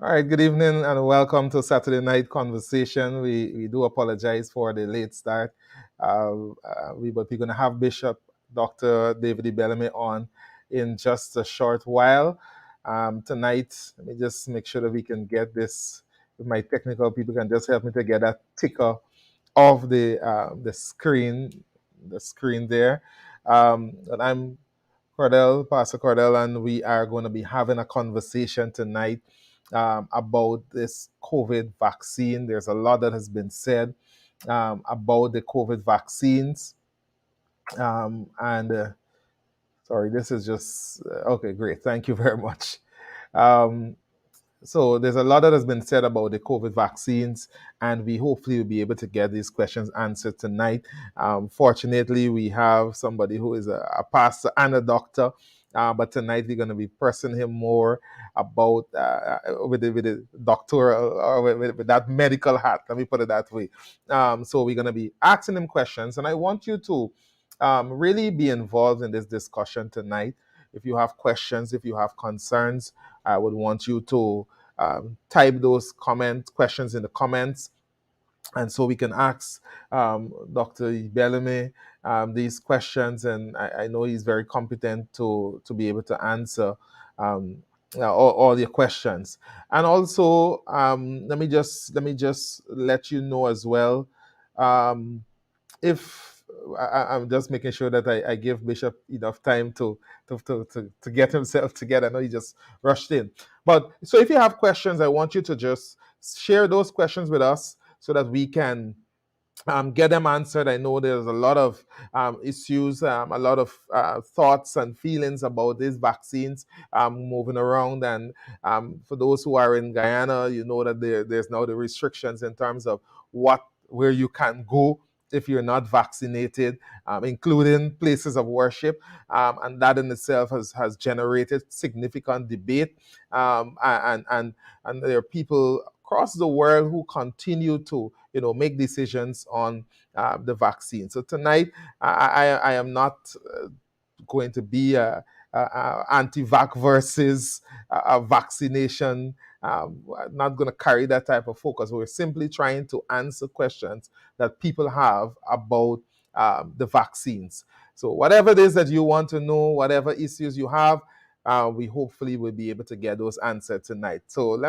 All right, good evening and welcome to Saturday Night Conversation. We do apologize for the late start. But we're going to have Bishop Dr. David Ibeleme on in just a short while. Tonight, let me just make sure that we can get this. If my technical people can just help me to get that ticker of the screen there. And I'm Cordell, Pastor Cordell, and we are going to be having a conversation tonight about this COVID vaccine. There's a lot that has been said about the COVID vaccines. And sorry, this is just okay, great. Thank you very much. Um, so there's a lot that has been said about the COVID vaccines, and we hopefully will be able to get these questions answered tonight. Fortunately, we have somebody who is a pastor and a doctor, but tonight we're going to be pressing him more about with the doctoral or with that medical hat. Let me put it that way. So we're going to be asking him questions, and I want you to really be involved in this discussion tonight. If you have questions, if you have concerns, I would want you to type those questions in the comments, and so we can ask Dr. Ibeleme these questions, and I know he's very competent to be able to answer all your questions. And also, let me just let you know as well, if I'm just making sure that I give Bishop enough time to get himself together. I know he just rushed in. But so if you have questions, I want you to just share those questions with us so that we can get them answered. I know there's a lot of issues, a lot of thoughts and feelings about these vaccines moving around. And for those who are in Guyana, you know that there's now the restrictions in terms of where you can go if you're not vaccinated, including places of worship. And that in itself has generated significant debate. And there are people across the world who continue to make decisions on the vaccine. So tonight, I am not going to be a anti-vax versus a vaccination. Not going to carry that type of focus. We're simply trying to answer questions that people have about the vaccines. So whatever it is that you want to know, whatever issues you have, we hopefully will be able to get those answered tonight. So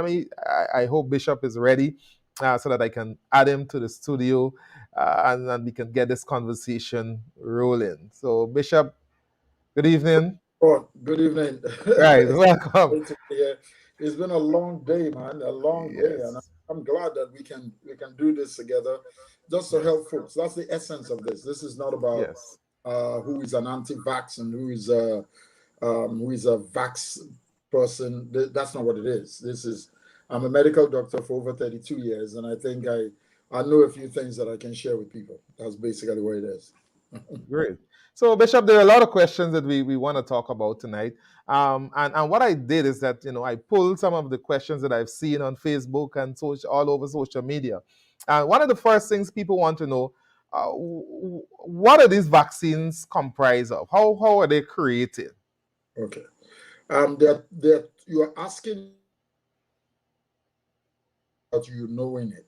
I hope Bishop is ready so that I can add him to the studio and then we can get this conversation rolling. So Bishop, good evening. Oh, good evening. Right, welcome. It's been a long day, man. A long day, and Yes. I'm glad that we can do this together, just to help folks. That's the essence of this. This is not about Yes. who is an anti-vax and who is a vax person. That's not what it is. I'm a medical doctor for over 32 years, and I think I know a few things that I can share with people. That's basically what it is. Great. So, Bishop, there are a lot of questions that we want to talk about tonight. And what I did is that, I pulled some of the questions that I've seen on Facebook and all over social media. And one of the first things people want to know, what are these vaccines comprised of? How are they created? Okay. That you are asking about you knowing it,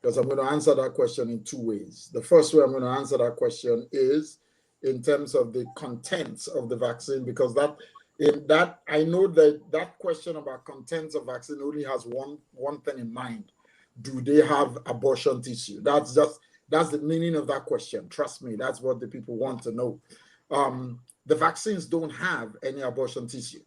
because I'm going to answer that question in two ways. The first way I'm going to answer that question is in terms of the contents of the vaccine, because I know that question about contents of vaccine only has one thing in mind. Do they have abortion tissue? That's the meaning of that question. Trust me, that's what the people want to know. The vaccines don't have any abortion tissue.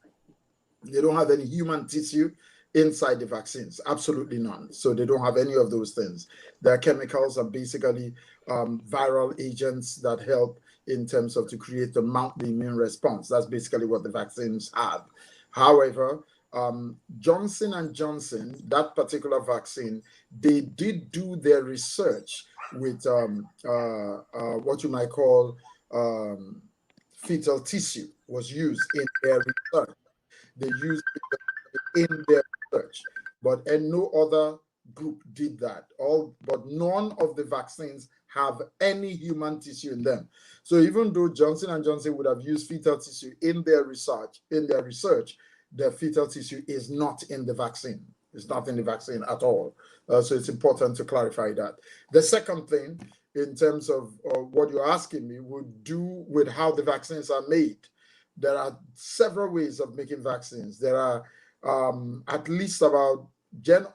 They don't have any human tissue inside the vaccines, absolutely none. So they don't have any of those things. Their chemicals are basically viral agents that help in terms of to create to mount the immune response. That's basically what the vaccines have. However, Johnson & Johnson, that particular vaccine, they did do their research with what you might call fetal tissue was used in their research. They used it in their research, and no other group did that. But none of the vaccines have any human tissue in them. So even though Johnson & Johnson would have used fetal tissue in their research, their fetal tissue is not in the vaccine. It's not in the vaccine at all. So it's important to clarify that. The second thing, in terms of what you're asking me, would do with how the vaccines are made. There are several ways of making vaccines. There are at least about,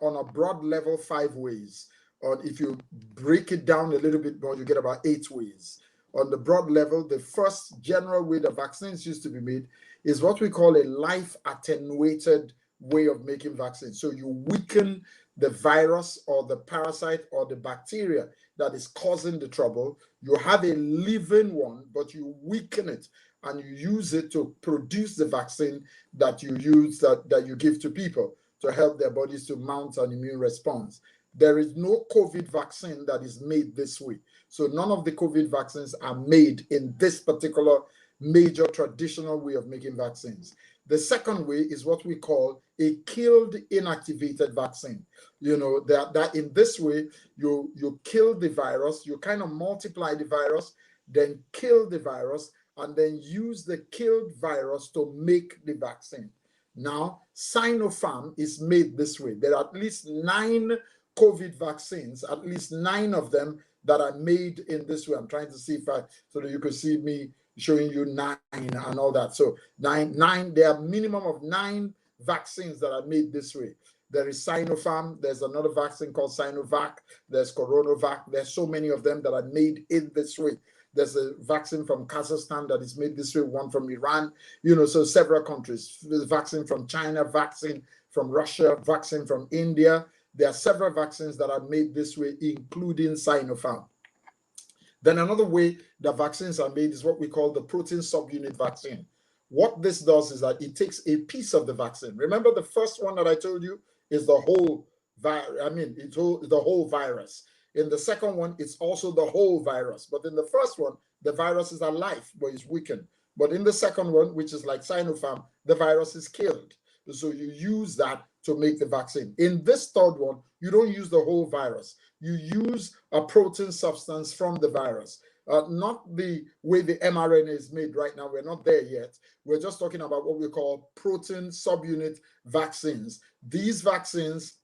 on a broad level, 5 ways. Or if you break it down a little bit more, you get about 8 ways. On the broad level, the first general way the vaccines used to be made is what we call a life attenuated way of making vaccines. So you weaken the virus or the parasite or the bacteria that is causing the trouble. You have a living one, but you weaken it and you use it to produce the vaccine that you use, that you give to people to help their bodies to mount an immune response. There is no COVID vaccine that is made this way. So none of the COVID vaccines are made in this particular major traditional way of making vaccines. The second way is what we call a killed inactivated vaccine. You know, that in this way, you kill the virus, you kind of multiply the virus, then kill the virus, and then use the killed virus to make the vaccine. Now, Sinopharm is made this way. There are at least 9 COVID vaccines, at least 9 of them that are made in this way. I'm trying to see if so that you could see me showing you 9 and all that. So nine, there are minimum of 9 vaccines that are made this way. There is Sinopharm, there's another vaccine called Sinovac, there's Coronavac, there's so many of them that are made in this way. There's a vaccine from Kazakhstan that is made this way, one from Iran, you know, so several countries. There's a vaccine from China, vaccine from Russia, vaccine from India. There are several vaccines that are made this way, including Sinopharm. Then another way that vaccines are made is what we call the protein subunit vaccine. What this does is that it takes a piece of the vaccine. Remember the first one that I told you is the whole the whole virus. In the second one, it's also the whole virus. But in the first one, the virus is alive, but it's weakened. But in the second one, which is like Sinopharm, the virus is killed. So you use that to make the vaccine. In this third one, you don't use the whole virus. You use a protein substance from the virus. Not the way the mRNA is made right now. We're not there yet. We're just talking about what we call protein subunit vaccines. These vaccines,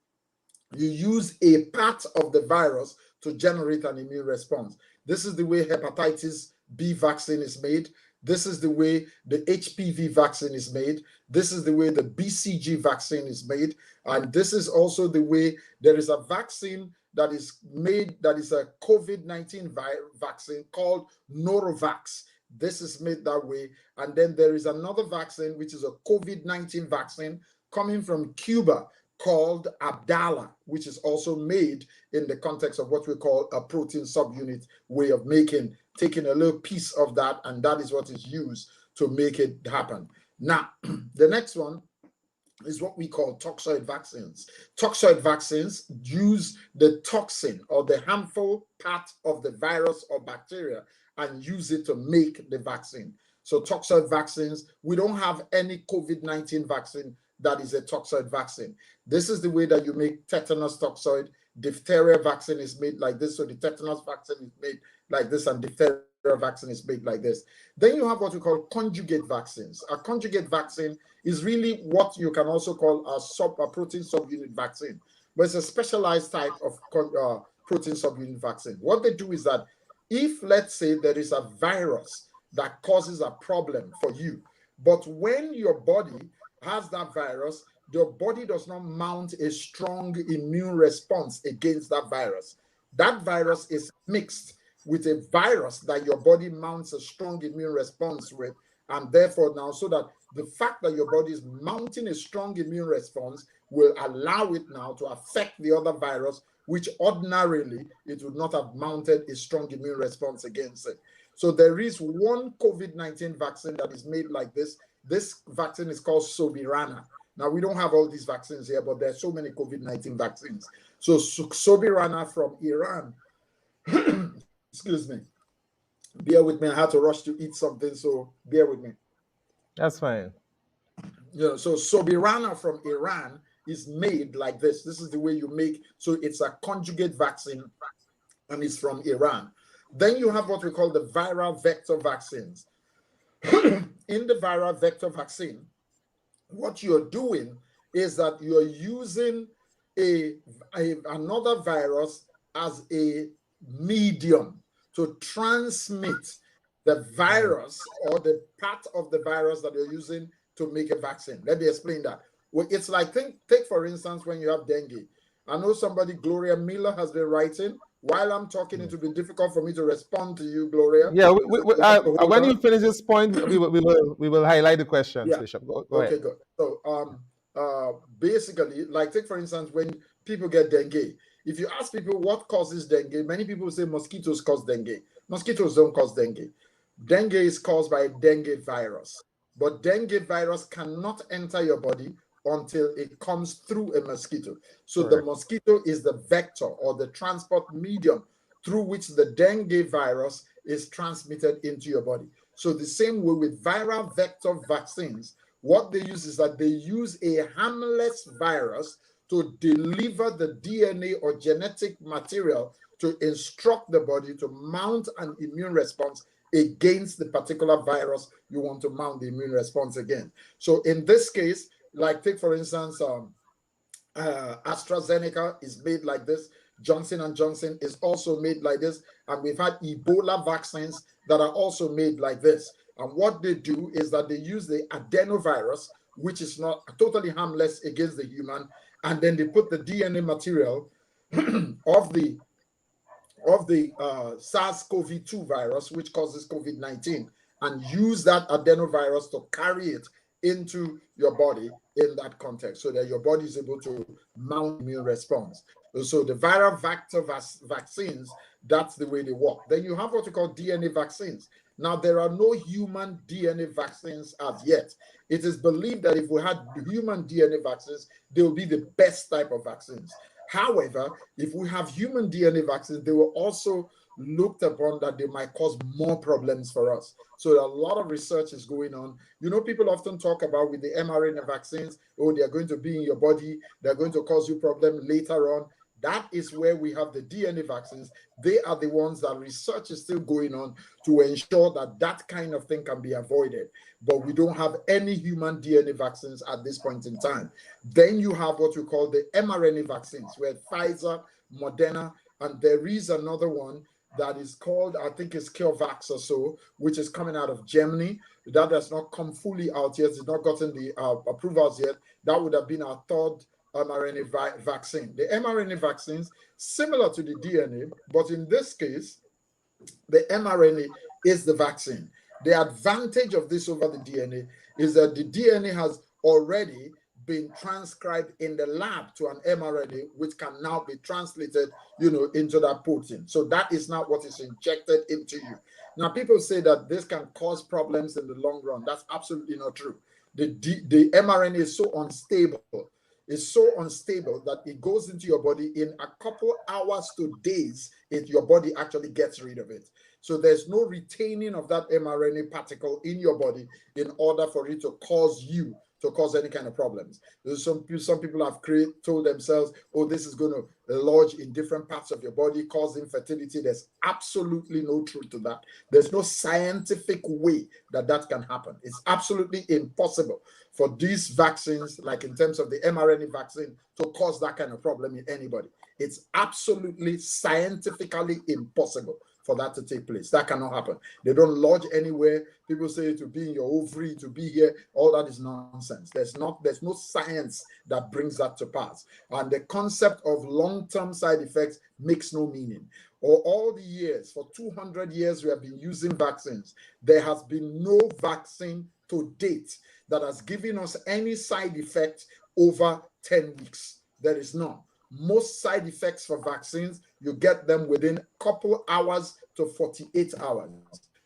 you use a part of the virus to generate an immune response. This is the way hepatitis B vaccine is made. This is the way the HPV vaccine is made. This is the way the BCG vaccine is made. And this is also the way there is a vaccine that is made, that is a COVID-19 vaccine called Norovax. This is made that way. And then there is another vaccine, which is a COVID-19 vaccine coming from Cuba called Abdala, which is also made in the context of what we call a protein subunit way of making, taking a little piece of that, and that is what is used to make it happen. Now, the next one is what we call toxoid vaccines. Toxoid vaccines use the toxin or the harmful part of the virus or bacteria and use it to make the vaccine. So toxoid vaccines, we don't have any COVID-19 vaccine that is a toxoid vaccine. This is the way that you make tetanus toxoid. Diphtheria vaccine is made like this. So the tetanus vaccine is made like this, and diphtheria vaccine is made like this. Then you have what we call conjugate vaccines. A conjugate vaccine is really what you can also call a protein subunit vaccine, but it's a specialized type of protein subunit vaccine. What they do is that if, let's say, there is a virus that causes a problem for you, but when your body has that virus, your body does not mount a strong immune response against that virus. That virus is mixed with a virus that your body mounts a strong immune response with, and therefore now, so that the fact that your body is mounting a strong immune response will allow it now to affect the other virus, which ordinarily it would not have mounted a strong immune response against it. So there is one COVID-19 vaccine that is made like this. This vaccine is called Sobirana. Now, we don't have all these vaccines here, but there's so many COVID-19 vaccines. So Sobirana from Iran, excuse me, bear with me. I had to rush to eat something, so bear with me. That's fine. Yeah, so Sobirana from Iran is made like this. This is the way you make, so it's a conjugate vaccine, and it's from Iran. Then you have what we call the viral vector vaccines. In the viral vector vaccine, what you're doing is that you're using another virus as a medium to transmit the virus or the part of the virus that you're using to make a vaccine. Let me explain that. Well, it's like, take for instance, when you have dengue. I know somebody, Gloria Miller, has been writing. While I'm talking, it will be difficult for me to respond to you, Gloria. Yeah, Hold when you on. finish this point, we will highlight the questions, Yeah. Bishop. Go Okay, ahead. good. So, basically, like take for instance, when people get dengue, if you ask people what causes dengue, many people say mosquitoes cause dengue. Mosquitoes don't cause dengue. Dengue is caused by a dengue virus, but dengue virus cannot enter your body until it comes through a mosquito. So the Correct. mosquito is the vector or the transport medium through which the dengue virus is transmitted into your body. So the same way with viral vector vaccines, what they use is that they use a harmless virus to deliver the DNA or genetic material to instruct the body to mount an immune response against the particular virus you want to mount the immune response against. So in this case, like take for instance, AstraZeneca is made like this. Johnson & Johnson is also made like this. And we've had Ebola vaccines that are also made like this. And what they do is that they use the adenovirus, which is not totally harmless against the human, and then they put the DNA material of the SARS-CoV-2 virus, which causes COVID-19, and use that adenovirus to carry it into your body in that context so that your body is able to mount immune response. So the viral vector vaccines, that's the way they work. Then you have what we call DNA vaccines. Now, there are no human DNA vaccines as yet. It is believed that if we had human DNA vaccines, they will be the best type of vaccines. However, if we have human DNA vaccines, they will also looked upon that they might cause more problems for us. So a lot of research is going on. You know, people often talk about with the mRNA vaccines, oh, they're going to be in your body, they're going to cause you problems later on. That is where we have the DNA vaccines. They are the ones that research is still going on to ensure that that kind of thing can be avoided. But we don't have any human DNA vaccines at this point in time. Then you have what we call the mRNA vaccines, where Pfizer, Moderna, and there is another one that is called, I think it's CureVax or so, which is coming out of Germany. That has not come fully out yet. It's not gotten the approvals yet. That would have been our third mRNA vaccine. The mRNA vaccines, similar to the DNA, but in this case, the mRNA is the vaccine. The advantage of this over the DNA is that the DNA has already been transcribed in the lab to an mRNA, which can now be translated, into that protein. So that is not what is injected into you. Now, people say that this can cause problems in the long run. That's absolutely not true. The mRNA is so unstable. It's so unstable that it goes into your body in a couple hours to days. Your body actually gets rid of it. So there's no retaining of that mRNA particle in your body in order for it to cause any kind of problems. Some people have told themselves, oh, this is going to lodge in different parts of your body, cause infertility. There's absolutely no truth to that. There's no scientific way that can happen. It's absolutely impossible for these vaccines, like in terms of the mRNA vaccine, to cause that kind of problem in anybody. It's absolutely scientifically impossible for that to take place. That cannot happen. They don't lodge anywhere. People say to be in your ovary, to be here. All that is nonsense. There's no science that brings that to pass. And the concept of long-term side effects makes no meaning. Or all the years, for 200 years, we have been using vaccines. There has been no vaccine to date that has given us any side effect over 10 weeks. There is none. Most side effects for vaccines, you get them within a couple hours to 48 hours.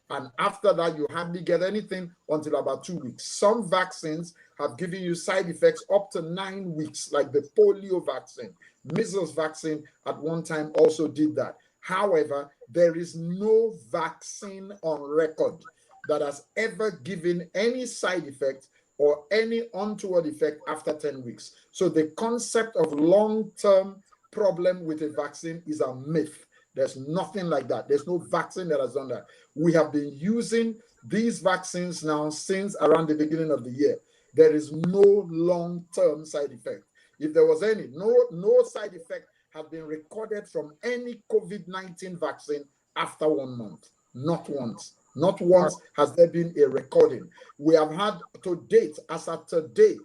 And after that, you hardly get anything until about 2 weeks. Some vaccines have given you side effects up to 9 weeks, like the polio vaccine. Measles vaccine at one time also did that. However, there is no vaccine on record that has ever given any side effect or any untoward effect after 10 weeks. So the concept of long-term problem with a vaccine is a myth. There's nothing like that. There's no vaccine that has done that. We have been using these vaccines now since around the beginning of the year. There is no long-term side effect. If there was any, no side effect has been recorded from any COVID-19 vaccine after 1 month. Not once. Not once has there been a recording. We have had to date, as of today,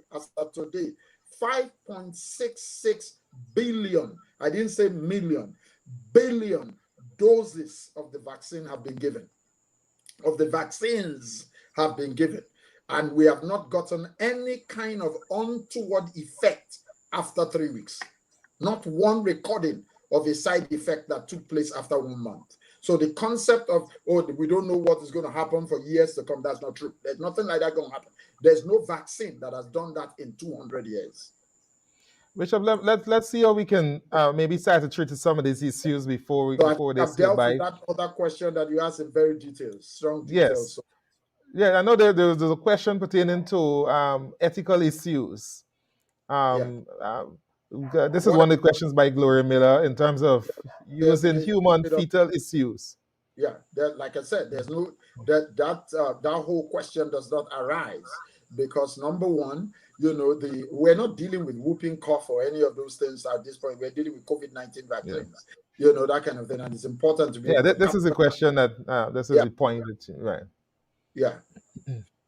5.66 billion, I didn't say million, billion doses of the vaccine have been given, of the vaccines have been given. And we have not gotten any kind of untoward effect after 3 weeks. Not one recording of a side effect that took place after 1 month. So the concept of, oh, we don't know what is going to happen for years to come, that's not true. There's nothing like that going to happen. There's no vaccine that has done that in 200 years. Bishop, let's see how we can maybe start to treat some of these issues before they I've dealt slip by. with that other question that you asked in very detailed, strong details. Yes. Yeah, I know there's a question pertaining to ethical issues. This is one of the questions by Gloria Miller in terms of using human fetal issues. Yeah, like I said, there's no that whole question does not arise because number one, we're not dealing with whooping cough or any of those things at this point. We're dealing with COVID-19 vaccines, that kind of thing, and it's important to be. Yeah, this is a question that this is the point, right? Yeah.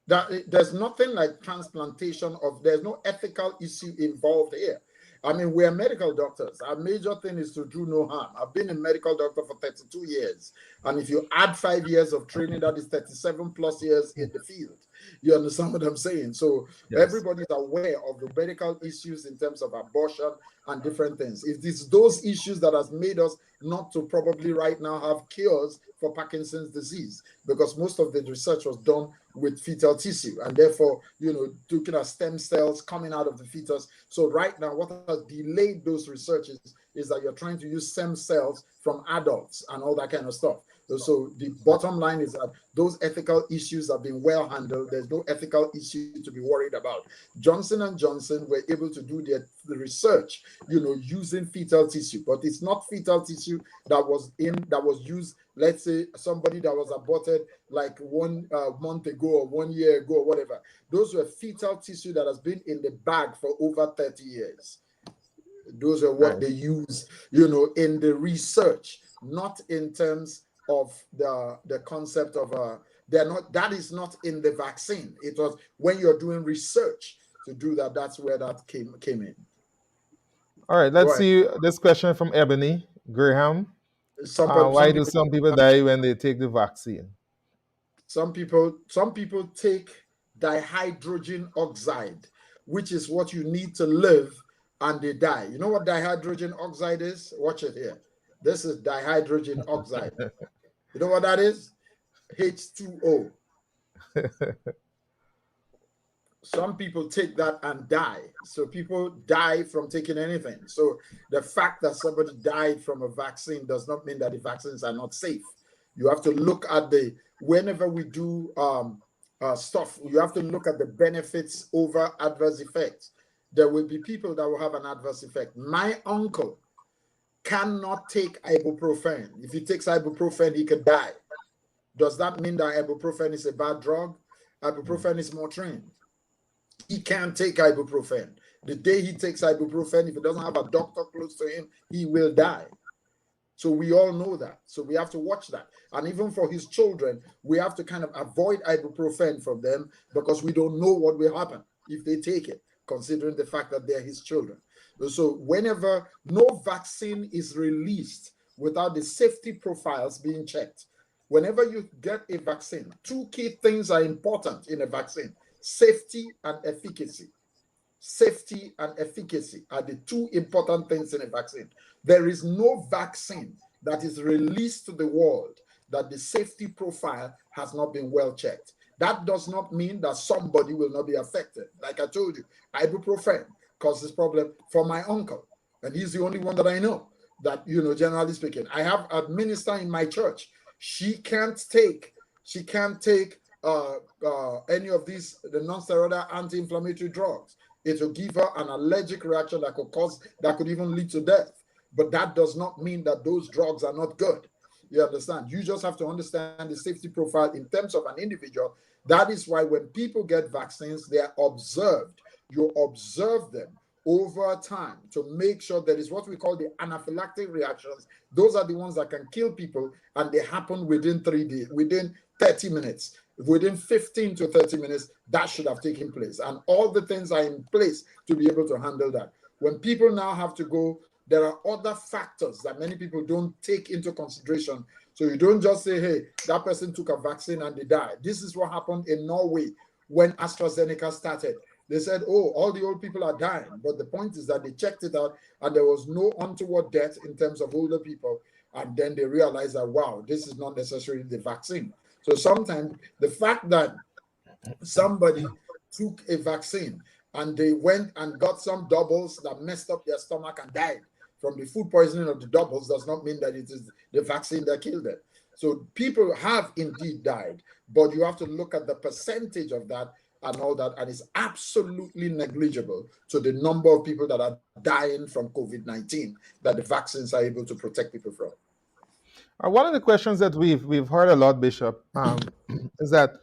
There's nothing like transplantation there's no ethical issue involved here. I mean, we're medical doctors. Our major thing is to do no harm. I've been a medical doctor for 32 years. And if you add 5 years of training, that is 37 plus years in the field. You understand what I'm saying? So everybody's aware of the medical issues in terms of abortion and different things. It's those issues that has made us not to probably right now have cures for Parkinson's disease, because most of the research was done with fetal tissue, and therefore, looking at stem cells coming out of the fetus. So right now, what has delayed those researches is that you're trying to use stem cells from adults and all that kind of stuff. So the bottom line is that those ethical issues have been well handled. There's no ethical issue to be worried about. Johnson & Johnson were able to do the research, using fetal tissue, but it's not fetal tissue that was used. Let's say somebody that was aborted like 1 month ago or 1 year ago or whatever. Those were fetal tissue that has been in the bag for over 30 years. Those are what they use, in the research, not in terms of the concept of that is not in the vaccine. It was when you're doing research to do that. That's where that came in. All right, let's see this question from Ebony Graham. Why do some people die when they take the vaccine? Some people take dihydrogen oxide, which is what you need to live, and they die. You know what dihydrogen oxide is? Watch it here. This is dihydrogen oxide. You know what that is? H2O. Some people take that and die. So people die from taking anything. So the fact that somebody died from a vaccine does not mean that the vaccines are not safe. You have to look at whenever we do stuff, you have to look at the benefits over adverse effects. There will be people that will have an adverse effect. My uncle cannot take ibuprofen. If he takes ibuprofen, he could die. Does that mean that ibuprofen is a bad drug? Ibuprofen is Motrin. He can't take ibuprofen. The day he takes ibuprofen, if he doesn't have a doctor close to him, he will die. So we all know that. So we have to watch that. And even for his children, we have to kind of avoid ibuprofen from them because we don't know what will happen if they take it, considering the fact that they're his children. So whenever no vaccine is released without the safety profiles being checked, whenever you get a vaccine, 2 key things are important in a vaccine: safety and efficacy. Safety and efficacy are the 2 important things in a vaccine. There is no vaccine that is released to the world that the safety profile has not been well checked. That does not mean that somebody will not be affected. Like I told you, ibuprofen causes problem for my uncle, and he's the only one that I know that, generally speaking. I have a minister in my church. She can't take any of these, the non-steroidal anti-inflammatory drugs. It will give her an allergic reaction that could even lead to death. But that does not mean that those drugs are not good. You understand? You just have to understand the safety profile in terms of an individual. That is why when people get vaccines, they are observed. You observe them over time to make sure there is what we call the anaphylactic reactions. Those are the ones that can kill people, and they happen within 3 days, within 30 minutes, within 15 to 30 minutes. That should have taken place, and all the things are in place to be able to handle that. When people now have to go, there are other factors that many people don't take into consideration. So you don't just say, hey, that person took a vaccine and they died. This is what happened in Norway when AstraZeneca started. They said, oh, all the old people are dying. But the point is that they checked it out and there was no untoward death in terms of older people. And then they realized that, wow, this is not necessarily the vaccine. So sometimes the fact that somebody took a vaccine and they went and got some doubles that messed up their stomach and died from the food poisoning of the doubles does not mean that it is the vaccine that killed them. So people have indeed died, but you have to look at the percentage of that and all that, and it's absolutely negligible to the number of people that are dying from COVID-19 that the vaccines are able to protect people from. One of the questions that we've heard a lot, Bishop, is that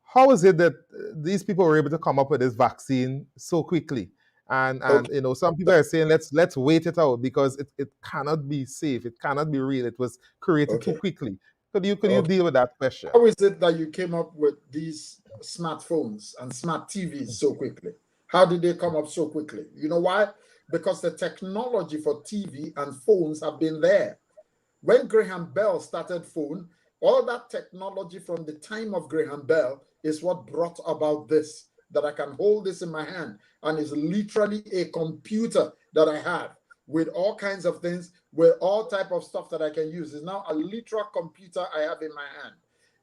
how is it that these people were able to come up with this vaccine so quickly? And Okay. you know, some people are saying let's wait it out because it cannot be safe, it cannot be real. It was created too Okay. quickly. Could you Okay. deal with that question? How is it that you came up with these smartphones and smart TVs so quickly? How did they come up so quickly? You know why? Because the technology for TV and phones have been there. When Graham Bell started phone, all that technology from the time of Graham Bell is what brought about this, that I can hold this in my hand and it's literally a computer that I have with all kinds of things, with all type of stuff that I can use. It's now a literal computer I have in my hand.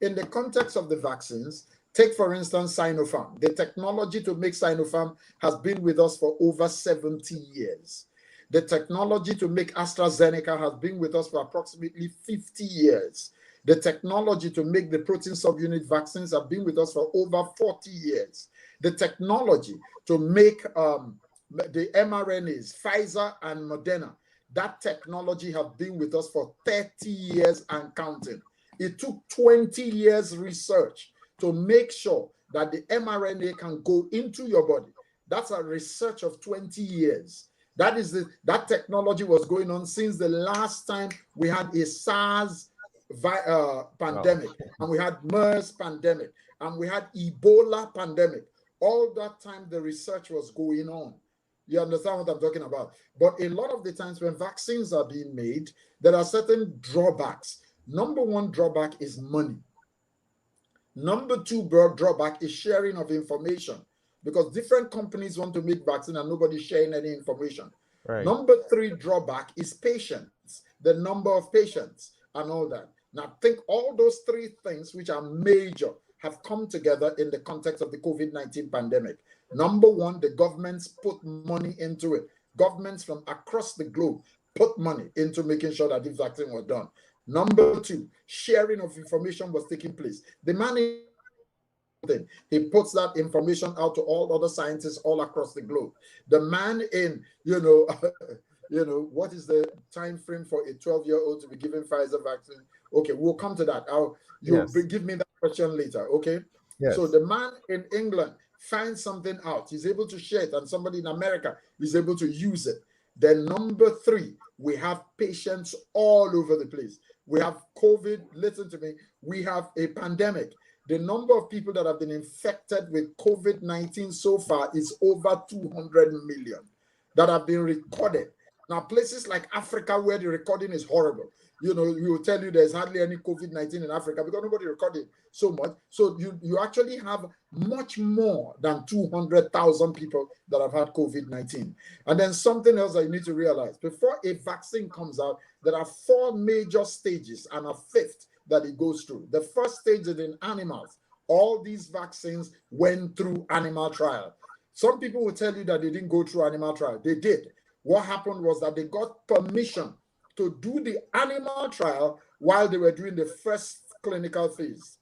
In the context of the vaccines, take for instance Sinopharm. The technology to make Sinopharm has been with us for over 70 years. The technology to make AstraZeneca has been with us for approximately 50 years. The technology to make the protein subunit vaccines have been with us for over 40 years. The technology to make the mRNAs, Pfizer and Moderna, that technology have been with us for 30 years and counting. It took 20 years research to make sure that the mRNA can go into your body. That's a research of 20 years. That technology was going on since the last time we had a SARS pandemic, and we had MERS pandemic, and we had Ebola pandemic. All that time the research was going on. You understand what I'm talking about? But a lot of the times when vaccines are being made, there are certain drawbacks. Number one drawback is money. Number two drawback is sharing of information, because different companies want to make vaccine and nobody's sharing any information. Right. Number three drawback is patients, the number of patients and all that. Now, think all those three things, which are major, have come together in the context of the COVID-19 pandemic. Number one, the governments put money into it. Governments from across the globe put money into making sure that this vaccine was done. Number two, sharing of information was taking place. The man, he puts that information out to all other scientists all across the globe. The man in, what is the time frame for a 12-year-old to be given Pfizer vaccine? Okay, we'll come to that. Give me that question later, okay? Yes. So the man in England finds something out. He's able to share it, and somebody in America is able to use it. Then number three, we have patients all over the place. We have COVID, listen to me, we have a pandemic. The number of people that have been infected with COVID-19 so far is over 200 million that have been recorded. Now, places like Africa where the recording is horrible, we will tell you there's hardly any COVID-19 in Africa because nobody recorded so much. So you actually have much more than 200,000 people that have had COVID-19. And then something else that you need to realize, before a vaccine comes out, there are 4 major stages and a 5th that it goes through. The first stage is in animals. All these vaccines went through animal trial. Some people will tell you that they didn't go through animal trial. They did. What happened was that they got permission to do the animal trial while they were doing the first clinical phase.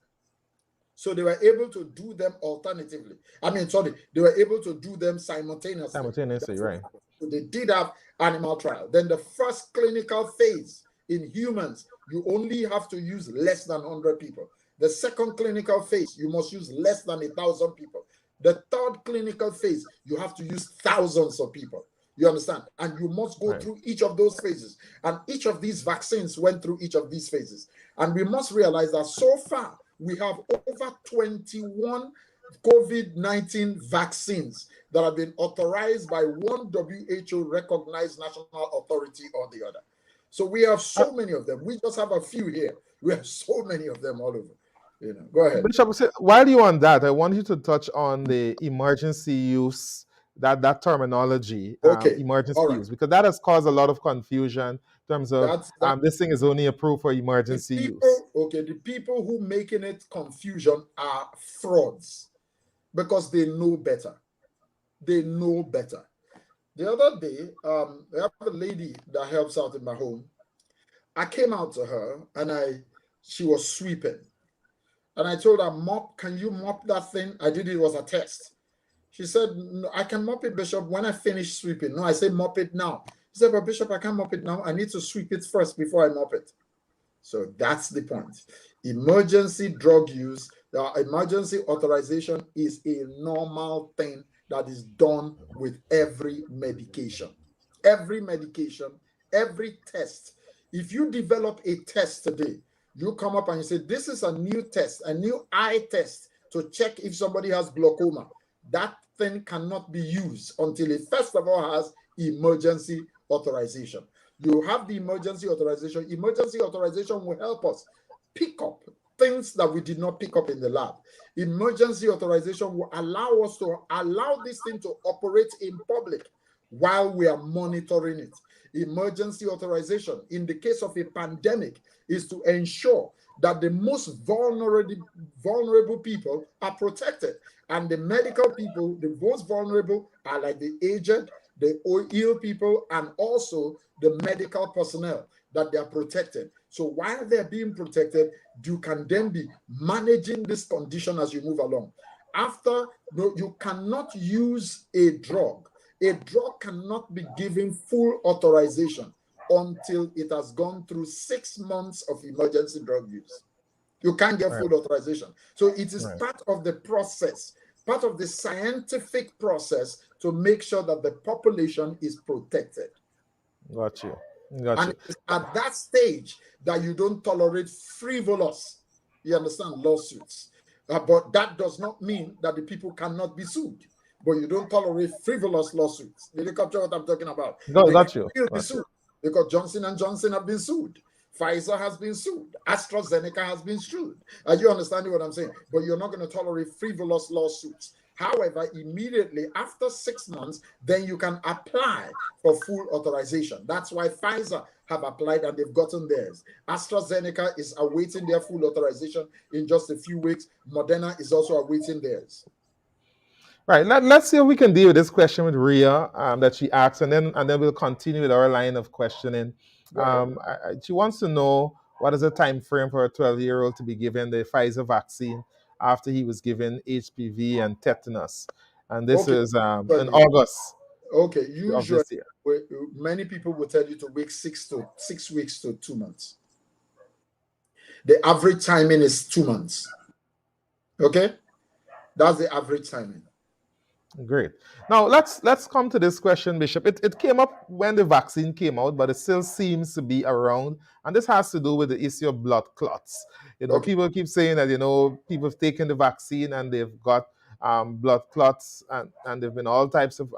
So they were able to do them alternatively. They were able to do them simultaneously. Simultaneously, right. So they did have animal trial. Then the first clinical phase in humans, you only have to use less than 100 people. The second clinical phase, you must use less than 1,000 people. The third clinical phase, you have to use thousands of people. You understand? And you must go through each of those phases. And each of these vaccines went through each of these phases. And we must realize that so far, we have over 21 COVID-19 vaccines that have been authorized by one WHO recognized national authority or the other. So we have so many of them. We just have a few here. We have so many of them all over. You know, go ahead. Bishop, while you're on that, I want you to touch on the emergency use, that terminology, Okay. emergency All right. use, because that has caused a lot of confusion in terms of this thing is only approved for emergency use. Okay, the people who making it confusion are frauds because they know better. They know better. The other day, I have a lady that helps out in my home. I came out to her and she was sweeping. And I told her, mop, can you mop that thing? I did it was a test. She said, no, I can mop it, Bishop, when I finish sweeping. No, I say mop it now. She said, but Bishop, I can't mop it now. I need to sweep it first before I mop it. So that's the point. Emergency drug use, emergency authorization is a normal thing that is done with every medication. Every medication, every test. If you develop a test today, you come up and you say, this is a new test, a new eye test to check if somebody has glaucoma. That thing cannot be used until it first of all has emergency authorization. You have the emergency authorization. Emergency authorization will help us pick up things that we did not pick up in the lab. Emergency authorization will allow us to allow this thing to operate in public while we are monitoring it. Emergency authorization, in the case of a pandemic, is to ensure that the most vulnerable people are protected. And the medical people, the most vulnerable, are like the aged, the ill people, and also the medical personnel, that they are protected. So while they're being protected, you can then be managing this condition as you move along. After, you cannot use a drug. A drug cannot be given full authorization until it has gone through 6 months of emergency drug use. You can't get full authorization. So it is part of the process, part of the scientific process to make sure that the population is protected. Got you. And it's at that stage that you don't tolerate frivolous, you understand, lawsuits. But that does not mean that the people cannot be sued. But you don't tolerate frivolous lawsuits. Did you capture what I'm talking about? Got you. Be sued because Johnson & Johnson have been sued. Pfizer has been sued. AstraZeneca has been sued. Are you understanding what I'm saying? But you're not going to tolerate frivolous lawsuits. However, immediately after 6 months, then you can apply for full authorization. That's why Pfizer have applied and they've gotten theirs. AstraZeneca is awaiting their full authorization in just a few weeks. Moderna is also awaiting theirs. Right. Let's see if we can deal with this question with Ria that she asked, and then we'll continue with our line of questioning. She wants to know what is the time frame for a 12-year-old to be given the Pfizer vaccine after he was given HPV and tetanus, and this is in August. Okay, usually many people will tell you to wait 6 weeks to 2 months. The average timing is 2 months. Okay, that's the average timing. Great. Now let's come to this question, Bishop. It came up when the vaccine came out, but it still seems to be around, and this has to do with the issue of blood clots. People keep saying that people have taken the vaccine and they've got blood clots, and there've been all types of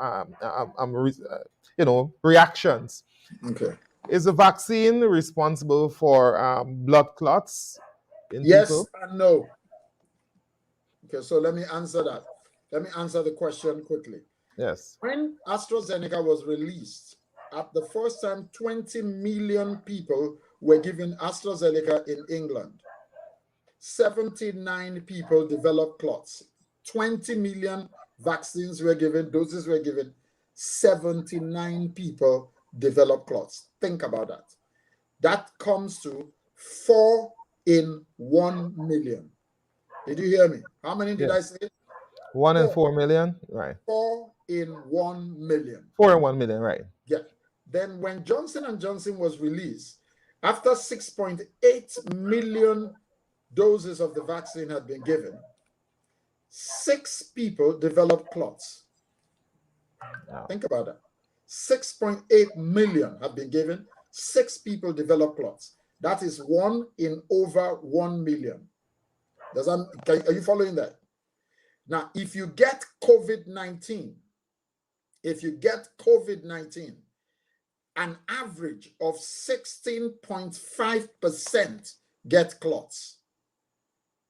reactions. Okay. Is the vaccine responsible for blood clots in people? Yes and no. Okay, so let me answer that. Let me answer the question quickly. Yes. When AstraZeneca was released, at the first time, 20 million people were given AstraZeneca in England. 79 people developed clots. 20 million vaccines were given, doses were given. 79 people developed clots. Think about that. That comes to 4 in 1 million. Did you hear me? How many did I say? 1 in 4 million, right? 4 in 1 million. 4 in 1 million, right? Yeah. Then when Johnson & Johnson was released, after 6.8 million doses of the vaccine had been given, 6 people developed clots. Think about that. 6.8 million have been given. 6 people develop clots. That is 1 in over 1 million. Are you following that? Now, if you get COVID-19, an average of 16.5% get clots.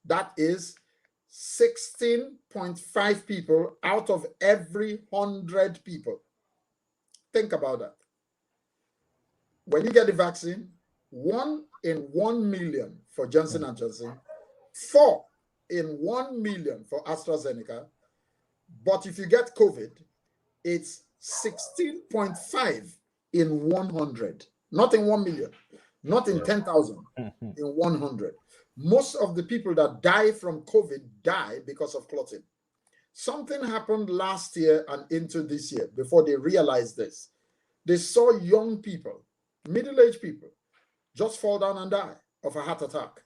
That is 16.5 people out of every 100 people. Think about that. When you get the vaccine, 1 in 1 million for Johnson & Johnson, 4 in 1 million for AstraZeneca. But if you get COVID, it's 16.5 in 100, not in 1 million, not in 10,000, in 100. Most of the people that die from COVID die because of clotting. Something happened last year and into this year before they realized this. They saw young people, middle-aged people, just fall down and die of a heart attack.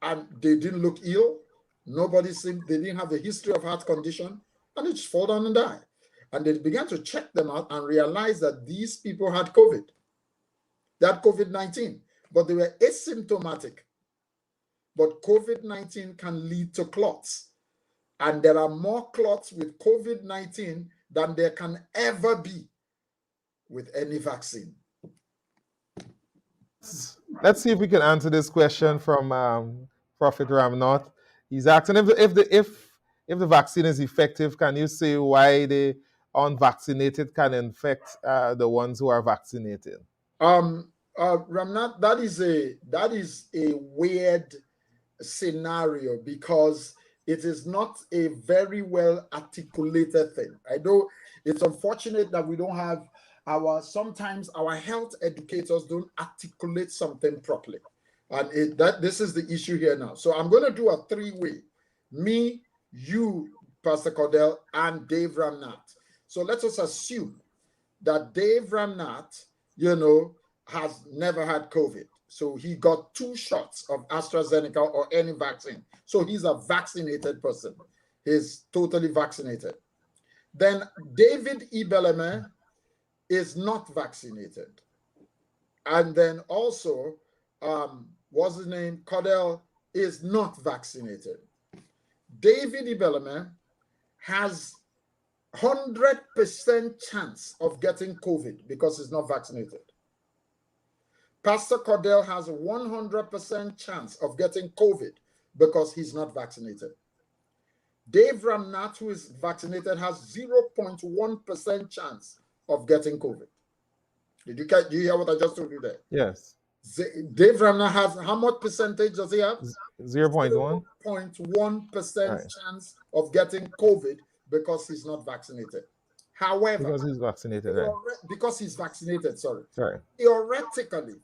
And they didn't look ill. They didn't have a history of heart condition, and they just fall down and die. And they began to check them out and realize that these people had COVID. They had COVID-19, but they were asymptomatic. But COVID-19 can lead to clots. And there are more clots with COVID-19 than there can ever be with any vaccine. Let's see if we can answer this question from Prophet Ramnath. He's asking if the vaccine is effective, can you say why the unvaccinated can infect the ones who are vaccinated? Ramnath, that is a weird scenario because it is not a very well articulated thing. I know it's unfortunate that we don't have sometimes our health educators don't articulate something properly. And this is the issue here now. So I'm going to do a 3-way. Me, you, Pastor Cordell, and Dave Ramnath. So let us assume that Dave Ramnath, has never had COVID. So he got 2 shots of AstraZeneca or any vaccine. So he's a vaccinated person. He's totally vaccinated. Then David Ibeleme is not vaccinated. And then also, what's his name? Cordell is not vaccinated. David Ibeleme has 100% chance of getting COVID because he's not vaccinated. Pastor Cordell has a 100% chance of getting COVID because he's not vaccinated. Dave Ramnath, who is vaccinated, has 0.1% chance of getting COVID. Did you hear what I just told you there? Yes. Dave Ramnath has, how much percentage does he have? 0.1? 0.1% chance of getting COVID because he's not vaccinated. However, because he's vaccinated, right? Because he's vaccinated, sorry. Theoretically,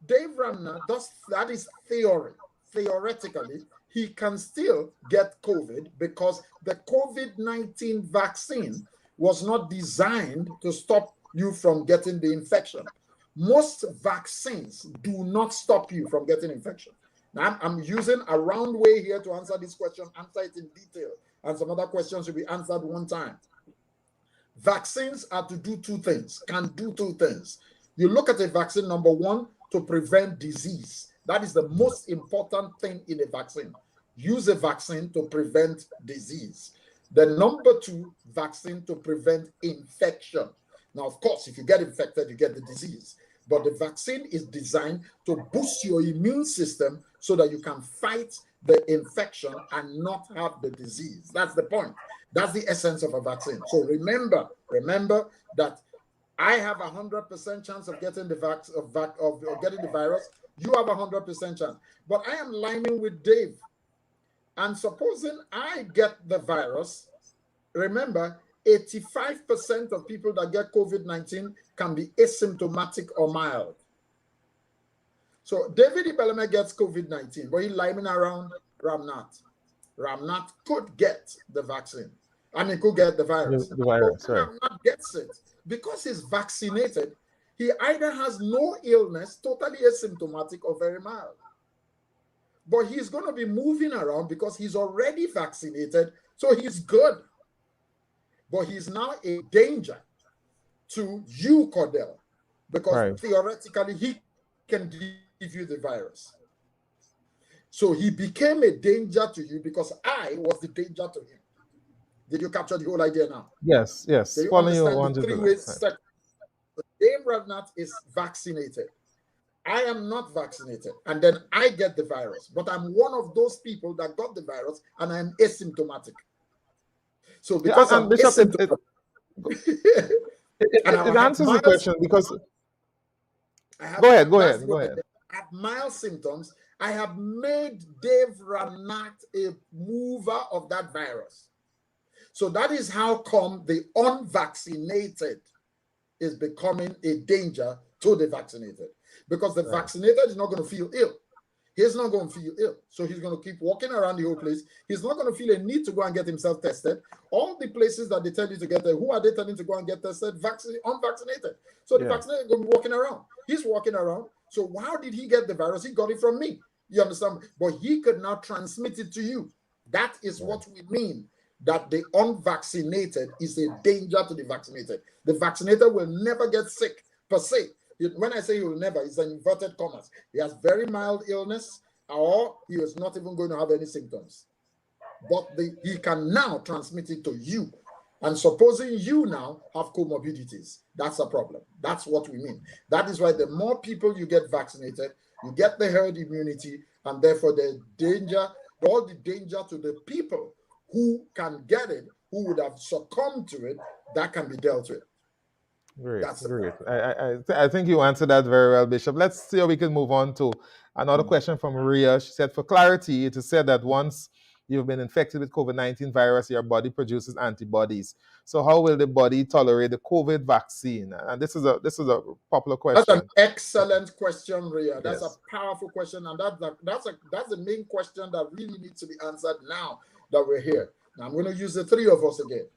Dave Ramnath, that is theory. Theoretically, he can still get COVID because the COVID-19 vaccine was not designed to stop you from getting the infection. Most vaccines do not stop you from getting infection. Now, I'm using a round way here to answer this question, answer it in detail, and some other questions will be answered one time. Vaccines are to do 2 things, can do 2 things. You look at a vaccine, number 1, to prevent disease. That is the most important thing in a vaccine. Use a vaccine to prevent disease. The number 2 vaccine to prevent infection. Now, of course, if you get infected, you get the disease. But the vaccine is designed to boost your immune system so that you can fight the infection and not have the disease. That's the point. That's the essence of a vaccine. So remember that I have 100% chance of getting the getting the virus. You have 100% chance. But I am lining with Dave. And supposing I get the virus, remember, 85% of people that get COVID-19 can be asymptomatic or mild. So David Ibeleme gets COVID-19, but he's liming around Ramnath. Ramnath could get the vaccine. Could get the virus. The virus, but Ramnath gets it. Because he's vaccinated, he either has no illness, totally asymptomatic, or very mild. But he's going to be moving around because he's already vaccinated, so he's good. but he's now a danger to you, Cordell, because Right. theoretically he can give you the virus. So he became a danger to you because I was the danger to him. Did you capture the whole idea now? Yes, Do yes. you Following you understand the 100%. three ways? Right. Dave Ravnat is vaccinated. I am not vaccinated, and then I get the virus. But I'm one of those people that got the virus, and I'm asymptomatic. So Yeah, because I'm and Bishop, asymptomatic, and it I have answers the mild, question because I have go ahead, go that's ahead, what go ahead. I have mild symptoms. I have made Dave Ravnat a mover of that virus. So that is how come the unvaccinated is becoming a danger to the vaccinated, because the vaccinated is not going to feel ill. He's not going to feel ill. So he's going to keep walking around the whole place. He's not going to feel a need to go and get himself tested. All the places that they tell you to get there, who are they telling to go and get tested? Unvaccinated. So the vaccinated is going to be walking around. He's walking around. So how did he get the virus? He got it from me. You understand? But he could not transmit it to you. That is what we mean, that the unvaccinated is a danger to the vaccinated. The vaccinated will never get sick per se. When I say he will never, it's an inverted commas. He has very mild illness, or he is not even going to have any symptoms. But he can now transmit it to you. And supposing you now have comorbidities, that's a problem. That's what we mean. That is why the more people you get vaccinated, you get the herd immunity, and therefore all the danger to the people who can get it, who would have succumbed to it, that can be dealt with. Great, That's great. I think you answered that very well, Bishop. Let's see how we can move on to another question from Maria. She said, for clarity, it is said that once you've been infected with COVID-19 virus, your body produces antibodies. So how will the body tolerate the COVID vaccine? And this is a popular question. That's an excellent question, Ria. That's a Yes. powerful question, and that's the main question that really needs to be answered now that we're here. Now I'm going to use the three of us again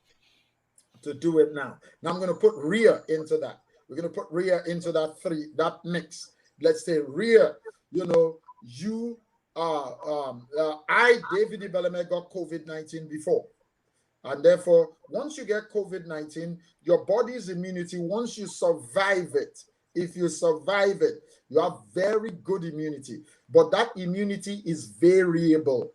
to do it now. Now I'm going to put Ria into that. We're going to put Ria into that mix. Let's say Ria, you I, David Ibeleme, got COVID-19 before. And therefore, once you get COVID-19, your body's immunity, once you survive it, if you survive it, you have very good immunity. But that immunity is variable.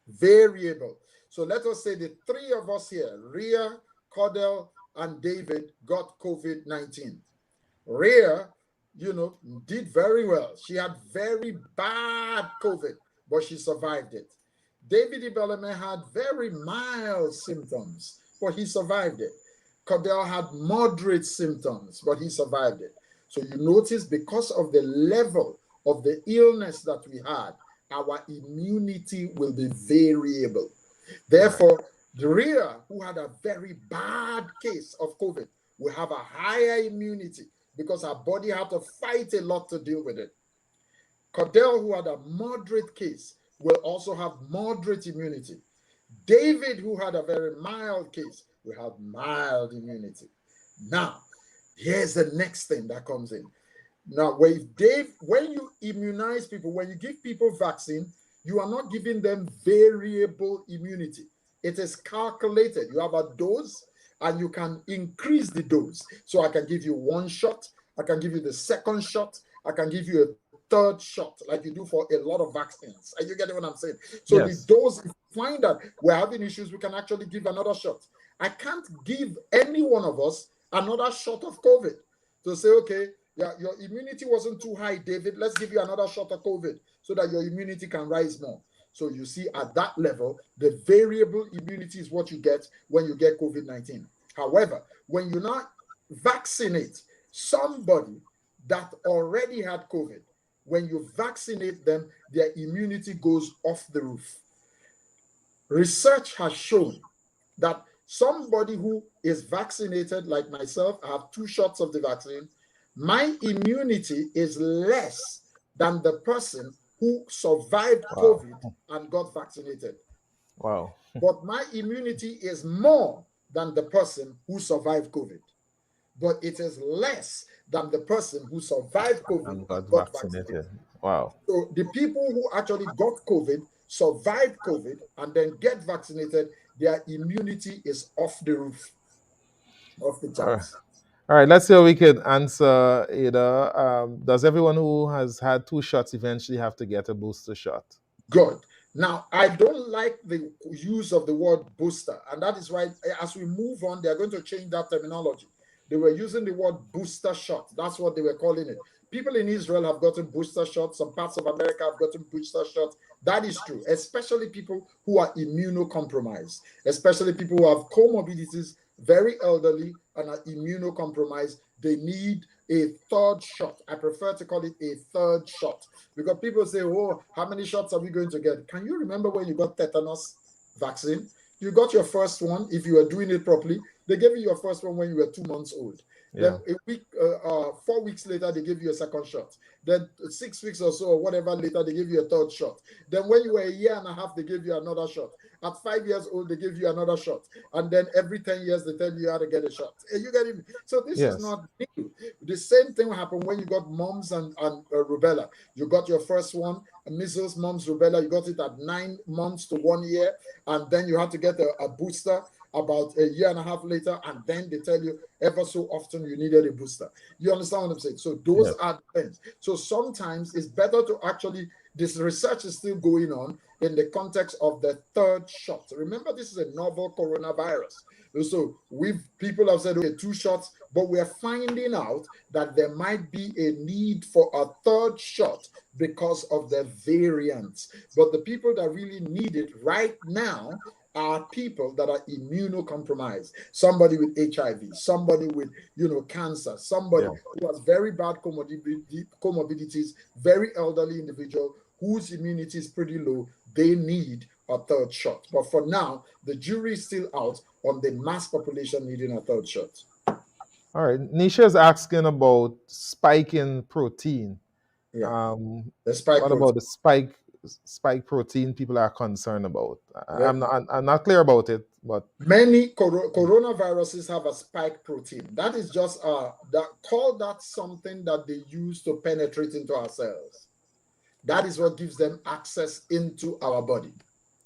Variable. So let us say the three of us here, Ria, Cordell, and David, got COVID-19. Ria, did very well. She had very bad COVID, but she survived it. David Ibeleme had very mild symptoms, but he survived it. Cordell had moderate symptoms, but he survived it. So you notice, because of the level of the illness that we had, our immunity will be variable. Therefore, the Ria, who had a very bad case of COVID, will have a higher immunity because our body had to fight a lot to deal with it. Cordell, who had a moderate case, will also have moderate immunity. David, who had a very mild case, will have mild immunity. Now, here's the next thing that comes in. Now, when you immunize people, when you give people vaccine, you are not giving them variable immunity. It is calculated. You have a dose, and you can increase the dose. So I can give you one shot, I can give you the second shot, I can give you a third shot, like you do for a lot of vaccines. Are you getting what I'm saying? So yes. the dose, if you find that we're having issues, we can actually give another shot. I can't give any one of us another shot of COVID to say, okay, yeah, your immunity wasn't too high, David. Let's give you another shot of COVID so that your immunity can rise more. So you see, at that level, the variable immunity is what you get when you get COVID-19. However, when you not vaccinate somebody that already had COVID, when you vaccinate them, their immunity goes off the roof. Research has shown that somebody who is vaccinated, like myself, I have 2 shots of the vaccine, my immunity is less than the person who survived COVID and got vaccinated. Wow. But my immunity is more than the person who survived COVID. But it is less than the person who survived COVID and got vaccinated. Wow. So the people who actually got COVID, survived COVID, and then get vaccinated, their immunity is off the roof. off the All right. charts. All right, let's see how we can answer Ada. Does everyone who has had 2 shots eventually have to get a booster shot? Good. Now, I don't like the use of the word booster, and that is why, as we move on, they are going to change that terminology. They were using the word booster shot. That's what they were calling it. People in Israel have gotten booster shots. Some parts of America have gotten booster shots. That is true, especially people who are immunocompromised, especially people who have comorbidities, very elderly, and are immunocompromised. They need a third shot. I prefer to call it a third shot because people say, oh, how many shots are we going to get? Can you remember when you got tetanus vaccine? You got your first one if you were doing it properly. They gave you your first one when you were 2 months old. Yeah. Then a week, 4 weeks later, they gave you a second shot. Then 6 weeks or so, or whatever later, they gave you a third shot. Then when you were a year and a half, they gave you another shot. At 5 years old, they give you another shot. And then every 10 years, they tell you how to get a shot. Are you getting me? So this is Yes. not new. The same thing happened when you got mumps and rubella. You got your first one, measles, mumps, rubella. You got it at 9 months to 1 year. And then you had to get a booster about a year and a half later, and then they tell you ever so often you needed a booster. You understand what I'm saying? So those Yes. are the things. So sometimes it's better to actually, this research is still going on in the context of the third shot. Remember, this is a novel coronavirus. So people have said, okay, 2 shots, but we're finding out that there might be a need for a third shot because of the variants. But the people that really need it right now are people that are immunocompromised, somebody with HIV, somebody with cancer, somebody Yeah. who has very bad comorbidities, very elderly individual whose immunity is pretty low. They need a third shot. But for now, the jury is still out on the mass population needing a third shot. All right. Nisha is asking about spike in protein. Yeah, Um, the spike what about protein. the spike protein people are concerned about? Yeah. I'm not clear about it, but Many coronaviruses have a spike protein. That is just call that something that they use to penetrate into our cells. That is what gives them access into our body,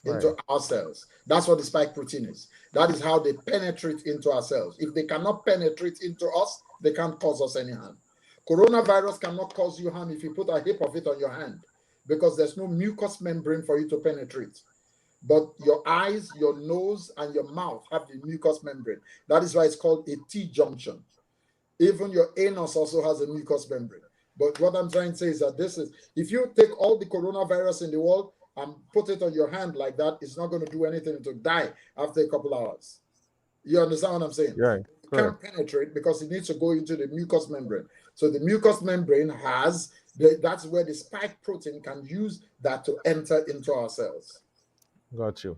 right. into our cells. That's what the spike protein is. That is how they penetrate into our cells. If they cannot penetrate into us, they can't cause us any harm. Coronavirus cannot cause you harm if you put a heap of it on your hand because there's no mucous membrane for you to penetrate. But your eyes, your nose, and your mouth have the mucous membrane. That is why it's called a T junction. Even your anus also has a mucous membrane. But what I'm trying to say is that if you take all the coronavirus in the world and put it on your hand like that, it's not going to do anything. It will die after a couple hours. You understand what I'm saying? Right. It Correct. can't penetrate because it needs to go into the mucous membrane. So the mucous membrane that's where the spike protein can use that to enter into our cells. Got you.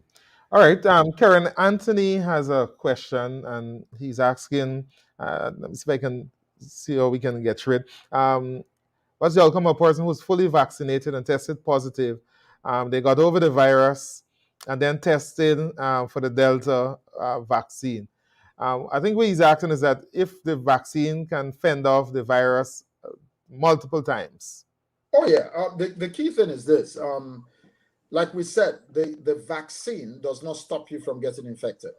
All right. Karen, Anthony has a question, and he's asking. Let me see if I can see how we can get rid. What's the outcome of a person who's fully vaccinated and tested positive? They got over the virus and then tested for the Delta vaccine. I think what he's asking is that if the vaccine can fend off the virus multiple times. Oh yeah. The key thing is this. Like we said, the vaccine does not stop you from getting infected.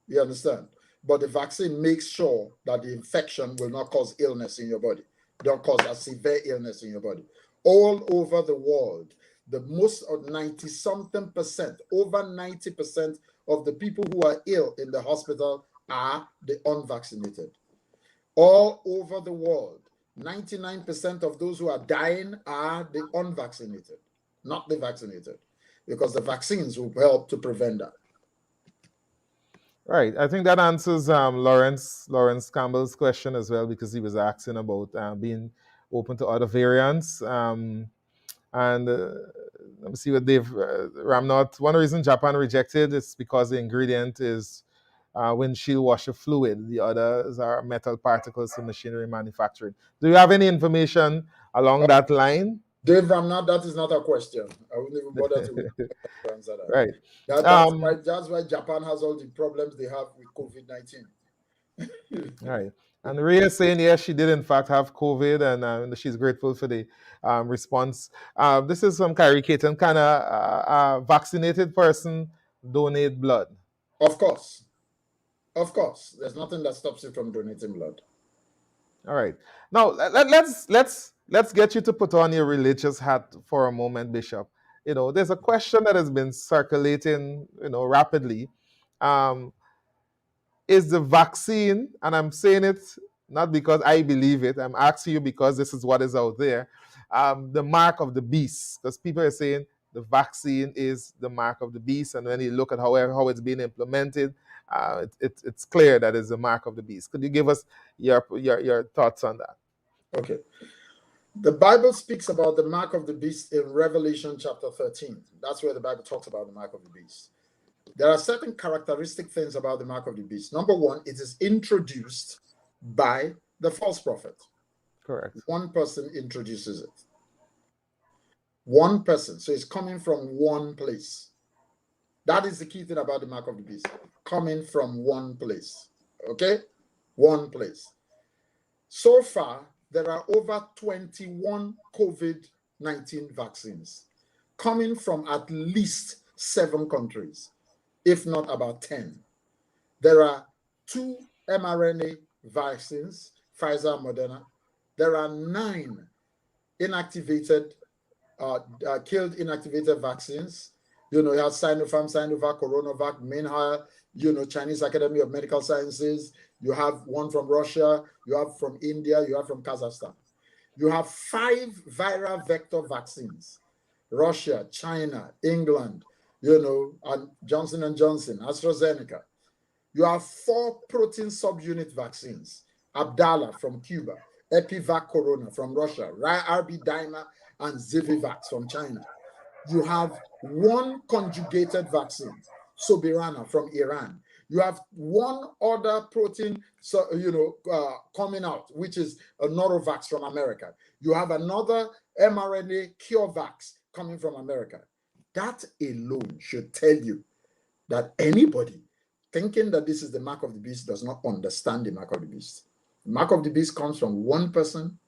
You understand? But the vaccine makes sure that the infection will not cause illness in your body, don't cause a severe illness in your body. All over the world, the most of 90 something percent, over 90% of the people who are ill in the hospital are the unvaccinated. All over the world, 99% of those who are dying are the unvaccinated, not the vaccinated, because the vaccines will help to prevent that. Right. I think that answers Lawrence Campbell's question as well because he was asking about being open to other variants. And let me see what they've Ramnot. One reason Japan rejected is because the ingredient is windshield washer fluid. The others are metal particles from machinery manufacturing. Do you have any information along that line? Dave, that is not a question. I wouldn't even bother to answer that. Right. That's why Japan has all the problems they have with COVID-19. Right. And Ria is saying, yes, she did in fact have COVID, and she's grateful for the response. This is some Kyrie Caton. Can a vaccinated person donate blood? Of course. Of course, there's nothing that stops you from donating blood. All right. Now let's get you to put on your religious hat for a moment, Bishop. There's a question that has been circulating, rapidly. Um, is the vaccine, and I'm saying it not because I believe it, I'm asking you because this is what is out there, the mark of the beast. Because people are saying the vaccine is the mark of the beast, and when you look at how it's being implemented, it's clear that it's the mark of the beast. Could you give us your thoughts on that? Okay. The Bible speaks about the mark of the beast in Revelation chapter 13. That's where the Bible talks about the mark of the beast. There are certain characteristic things about the mark of the beast. Number one, it is introduced by the false prophet. Correct. One person introduces it. One person. So it's coming from one place. That is the key thing about the mark of the beast. Coming from one place. Okay? One place. So far, there are over 21 COVID-19 vaccines coming from at least 7 countries, if not about 10. There are 2 mRNA vaccines, Pfizer and Moderna. There are 9 inactivated, killed inactivated vaccines. You have Sinopharm, Sinovac, CoronaVac, Minhar, Chinese Academy of Medical Sciences. You have one from Russia. You have from India. You have from Kazakhstan. You have 5 viral vector vaccines. Russia, China, England, and Johnson & Johnson, AstraZeneca. You have 4 protein subunit vaccines. Abdala from Cuba, Epivac Corona from Russia, RB Dimer and Zivivax from China. You have 1 conjugated vaccine, Mrna from Iran. You have 1 other protein, coming out, which is a Norovax from America. You have another mRNA CureVax coming from America. That alone should tell you that anybody thinking that this is the mark of the beast does not understand the mark of the beast. The mark of the beast comes from one person.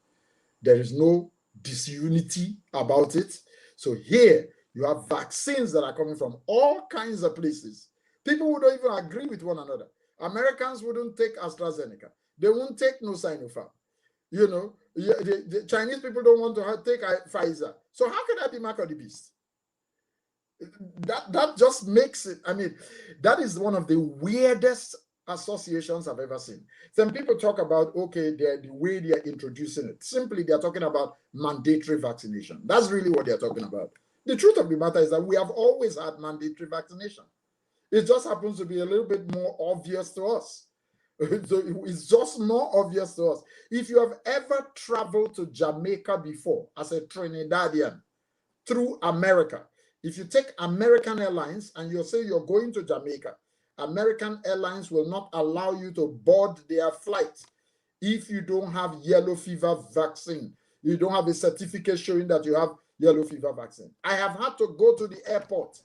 There is no disunity about it. So here you have vaccines that are coming from all kinds of places. People who don't even agree with one another. Americans wouldn't take AstraZeneca. They won't take no Sinopharm. The Chinese people don't want to take Pfizer. So how can that be mark of the beast? That just makes it, that is one of the weirdest associations I've ever seen. Some people talk about, okay, the way they're introducing it. Simply, they're talking about mandatory vaccination. That's really what they're talking about. The truth of the matter is that we have always had mandatory vaccination. It just happens to be a little bit more obvious to us. So it's just more obvious to us. If you have ever traveled to Jamaica before as a Trinidadian through America, if you take American Airlines and you say you're going to Jamaica, American Airlines will not allow you to board their flight if you don't have yellow fever vaccine. You don't have a certificate showing that you have yellow fever vaccine. I have had to go to the airport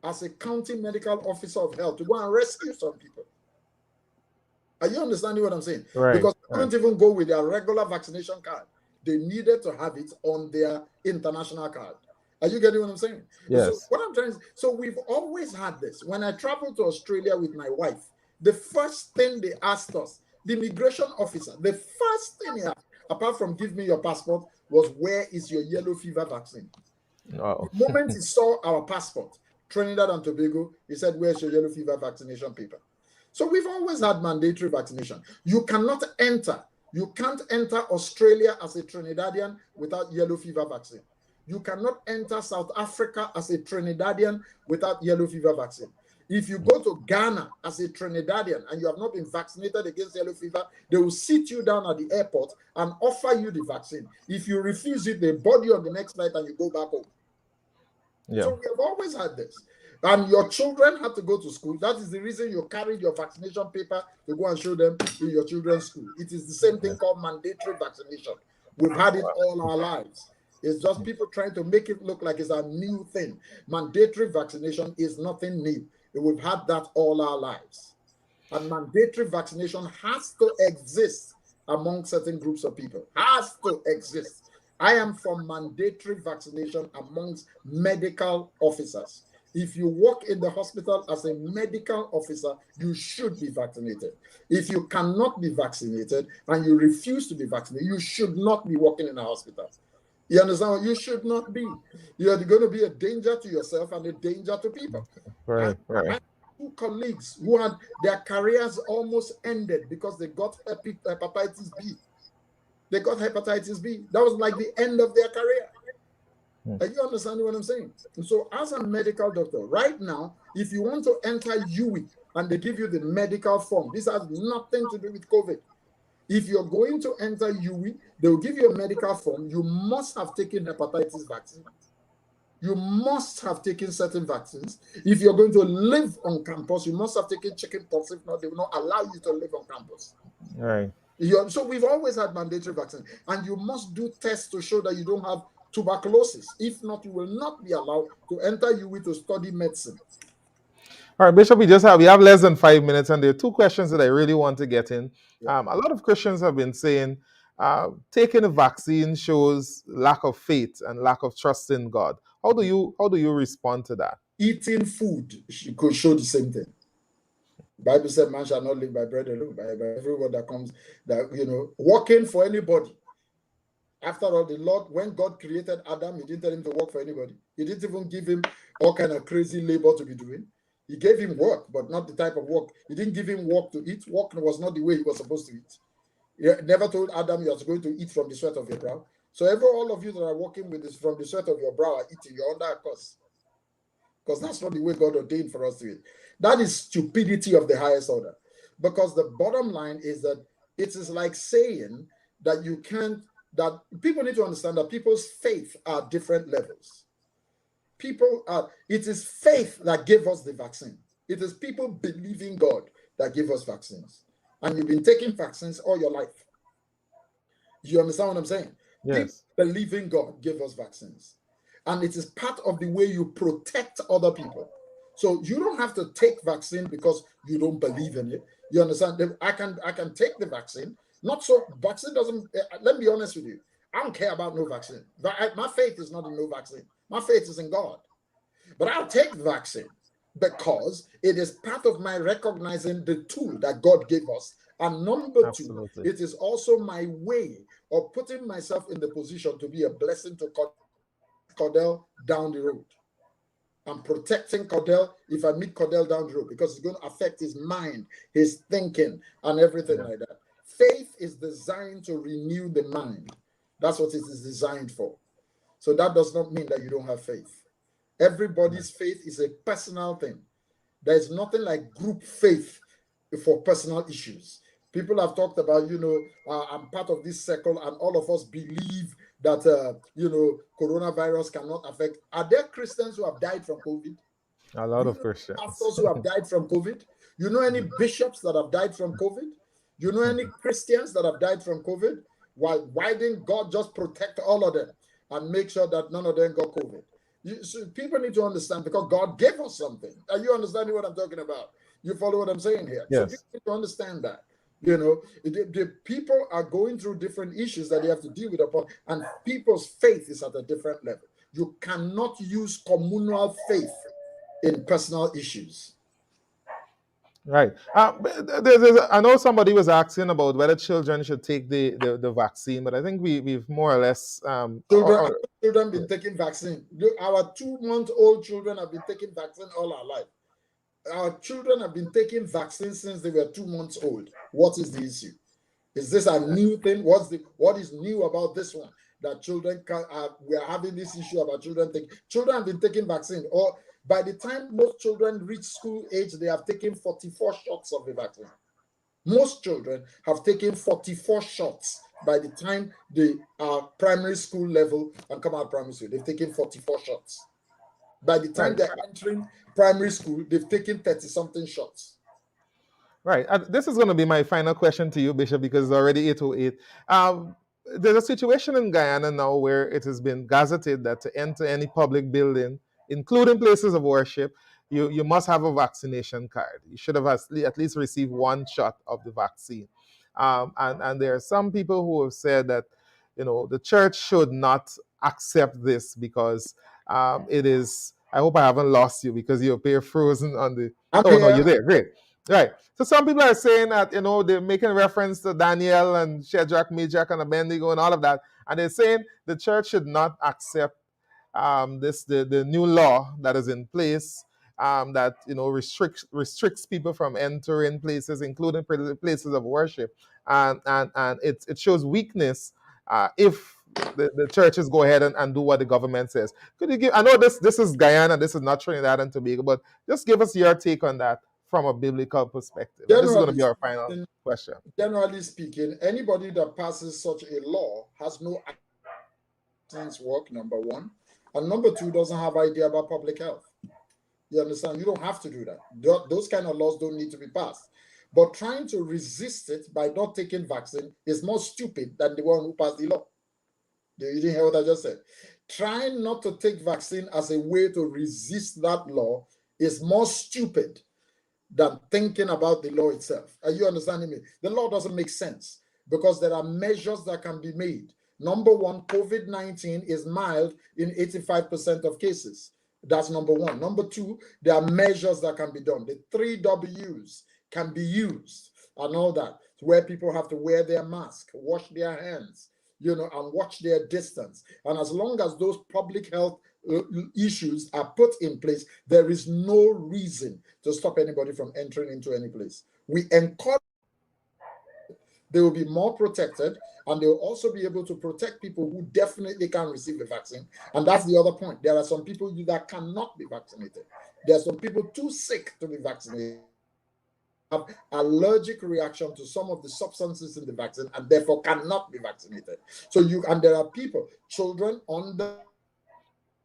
as a county medical officer of health to go and rescue some people. Are you understanding what I'm saying? Right. Because they couldn't even go with their regular vaccination card. They needed to have it on their international card. Are you getting what I'm saying? Yes. So what I'm trying to say, so we've always had this. When I traveled to Australia with my wife, the first thing they asked us, the immigration officer, the first thing he asked, apart from give me your passport, was where is your yellow fever vaccine? Oh. The moment he saw our passport, Trinidad and Tobago, he said, where's your yellow fever vaccination paper? So we've always had mandatory vaccination. You can't enter Australia as a Trinidadian without yellow fever vaccine. You cannot enter South Africa as a Trinidadian without yellow fever vaccine. If you go to Ghana as a Trinidadian and you have not been vaccinated against yellow fever, they will sit you down at the airport and offer you the vaccine. If you refuse it, they board you on the next flight and you go back home. Yeah. So we have always had this. And your children have to go to school. That is the reason you carried your vaccination paper to go and show them in your children's school. It is the same thing called mandatory vaccination. We've had it all our lives. It's just people trying to make it look like it's a new thing. Mandatory vaccination is nothing new. We've had that all our lives. And mandatory vaccination has to exist among certain groups of people. Has to exist. I am for mandatory vaccination amongst medical officers. If you work in the hospital as a medical officer, you should be vaccinated. If you cannot be vaccinated and you refuse to be vaccinated, you should not be working in a hospital. You understand? You should not be. You're going to be a danger to yourself and a danger to people. Right, I right. have two colleagues who had their careers almost ended because they got hepatitis B. They got hepatitis B. That was like the end of their career. Are you understanding what I'm saying? And so as a medical doctor, right now, if you want to enter UE and they give you the medical form, this has nothing to do with COVID. If you're going to enter UE, they will give you a medical form. You must have taken hepatitis vaccine. You must have taken certain vaccines. If you're going to live on campus, you must have taken chickenpox. If not, they will not allow you to live on campus. Right. So we've always had mandatory vaccine, and you must do tests to show that you don't have tuberculosis. If not, you will not be allowed to enter UE to study medicine. All right, Bishop, we have less than 5 minutes, and there are two questions that I really want to get in. Yeah. A lot of Christians have been saying taking a vaccine shows lack of faith and lack of trust in God. How do you respond to that? Eating food could show the same thing. The Bible said, "Man shall not live by bread alone, by every word that comes." That working for anybody. After all, the Lord, when God created Adam, He didn't tell him to work for anybody. He didn't even give him all kind of crazy labor to be doing. He gave him work, but not the type of work. He didn't give him work to eat. Work was not the way he was supposed to eat. He never told Adam you are going to eat from the sweat of your brow. So all of you that are working with this from the sweat of your brow are eating. You're under a curse. Because that's not the way God ordained for us to eat. That is stupidity of the highest order. Because the bottom line is that it is like saying that you can't, that people need to understand that people's faith are different levels. It is faith that gave us the vaccine. It is people believing God that give us vaccines. And you've been taking vaccines all your life. You understand what I'm saying? Yes. People believing God give us vaccines. And it is part of the way you protect other people. So you don't have to take vaccine because you don't believe in it. You understand? I can take the vaccine. Vaccine doesn't, let me be honest with you. I don't care about no vaccine. My faith is not in no vaccine. My faith is in God. But I'll take the vaccine because it is part of my recognizing the tool that God gave us. And number Absolutely. two, it is also my way of putting myself in the position to be a blessing to Cordell down the road. I'm protecting Cordell if I meet Cordell down the road because it's going to affect his mind, his thinking, and everything like that. Faith is designed to renew the mind. That's what it is designed for. So that does not mean that you don't have faith. Everybody's faith is a personal thing. There's nothing like group faith for personal issues. People have talked about, I'm part of this circle and all of us believe that, coronavirus cannot affect. Are there Christians who have died from COVID? A lot of Christians. Pastors who have died from COVID? You know any bishops that have died from COVID? You know any Christians that have died from COVID? Why didn't God just protect all of them and make sure that none of them got COVID? So people need to understand because God gave us something. Are you understanding what I'm talking about? You follow what I'm saying here? Yes. So people need to understand that. The people are going through different issues that they have to deal with and people's faith is at a different level. You cannot use communal faith in personal issues. Right. I know somebody was asking about whether children should take the vaccine, but I think we've more or less Children been taking vaccine. Our 2-month-old children have been taking vaccine all our life. Our children have been taking vaccines since they were 2 months old. What is the issue? Is this a new thing? What is new about this one? That children we are having this issue about children taking. Children have been taking vaccine, or by the time most children reach school age, they have taken 44 shots of the vaccine. Most children have taken 44 shots by the time they are primary school level and come out of primary school. They've taken 44 shots. By the time they're entering primary school, they've taken 30-something shots. Right. This is going to be my final question to you, Bishop, because it's already 8:08. There's a situation in Guyana now where it has been gazetted that to enter any public building, including places of worship, you must have a vaccination card. You should have at least received one shot of the vaccine. And there are some people who have said that, the church should not accept this because it is I hope I haven't lost you because you're frozen on the. I'm Oh no, you're here. there. Great. Right. So some people are saying that they're making reference to Daniel and Shadrach, Meshach, and Abednego and all of that, and they're saying the church should not accept the new law that is in place, that restricts people from entering places, including places of worship, and it shows weakness if the churches go ahead and do what the government says. Could you give? I know this is Guyana, this is not Trinidad and Tobago, but just give us your take on that from a biblical perspective. And this is going to Generally be our final speaking, question. generally speaking, anybody that passes such a law has no sense work, number one. And number two, doesn't have idea about public health. You understand? You don't have to do that. Those kind of laws don't need to be passed. But trying to resist it by not taking vaccine is more stupid than the one who passed the law. You didn't hear what I just said. Trying not to take vaccine as a way to resist that law is more stupid than thinking about the law itself. Are you understanding me? The law doesn't make sense because there are measures that can be made. Number one, COVID-19 is mild in 85% of cases. That's number one. Number two, there are measures that can be done. The 3 Ws can be used and all that, where people have to wear their mask, wash their hands, and watch their distance. And as long as those public health issues are put in place, there is no reason to stop anybody from entering into any place. We encourage they will be more protected, and they will also be able to protect people who definitely can receive the vaccine. And that's the other point. There are some people that cannot be vaccinated. There are some people too sick to be vaccinated, have allergic reaction to some of the substances in the vaccine, and therefore cannot be vaccinated. And there are people, children under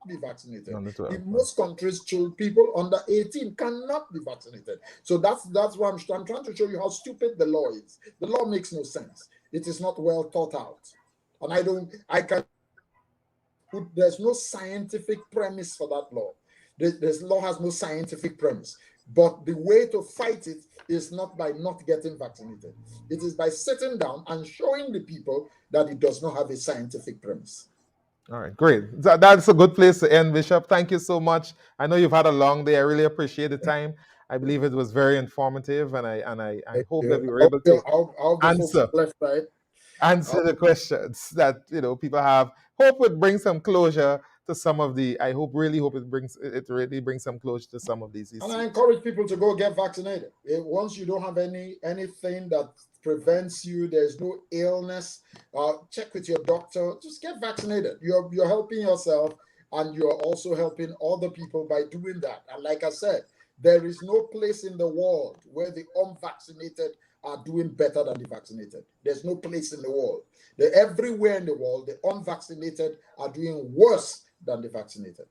be vaccinated. In most countries, people under 18 cannot be vaccinated. So that's why I'm trying to show you how stupid the law is. The law makes no sense. It is not well thought out. And there's no scientific premise for that law. This law has no scientific premise. But the way to fight it is not by not getting vaccinated. It is by sitting down and showing the people that it does not have a scientific premise. All right, great. That's a good place to end, Bishop. Thank you so much. I know you've had a long day. I really appreciate the time. I believe it was very informative, and I hope that we were able to I'll the folks answer left, right? answer the questions that people have. Hope it brings some closure to some of the. Really hope it really brings some closure to some of these issues. And I encourage people to go get vaccinated. Once you don't have anything that prevents you, there's no illness, check with your doctor. Just get vaccinated. You're helping yourself, and you're also helping other people by doing that. And like I said, there is no place in the world where the unvaccinated are doing better than the vaccinated. There's no place in the world. Everywhere in the world, the unvaccinated are doing worse than the vaccinated.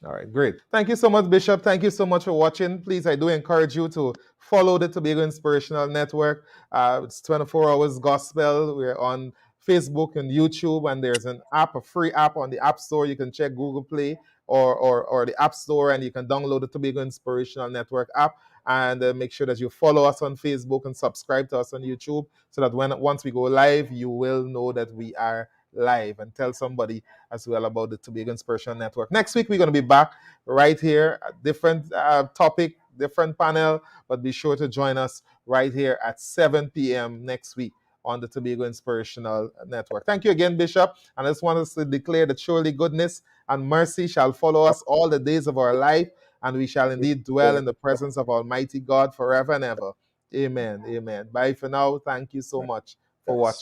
All right, great. Thank you so much, Bishop. Thank you so much for watching. Please, I do encourage you to follow the Tobago Inspirational Network. It's 24 hours gospel. We're on Facebook and YouTube, and there's a free app on the App Store. You can check Google Play or the App Store, and you can download the Tobago Inspirational Network app. And make sure that you follow us on Facebook and subscribe to us on YouTube, so that once we go live, you will know that we are live, and tell somebody as well about the Tobago Inspiration Network. Next week, we're going to be back right here, a different topic, different panel, but be sure to join us right here at 7 p.m. next week on the Tobago Inspirational Network. Thank you again, Bishop. And I just want us to declare that surely goodness and mercy shall follow us all the days of our life, and we shall indeed dwell in the presence of Almighty God forever and ever. Amen. Amen. Bye for now. Thank you so much for watching.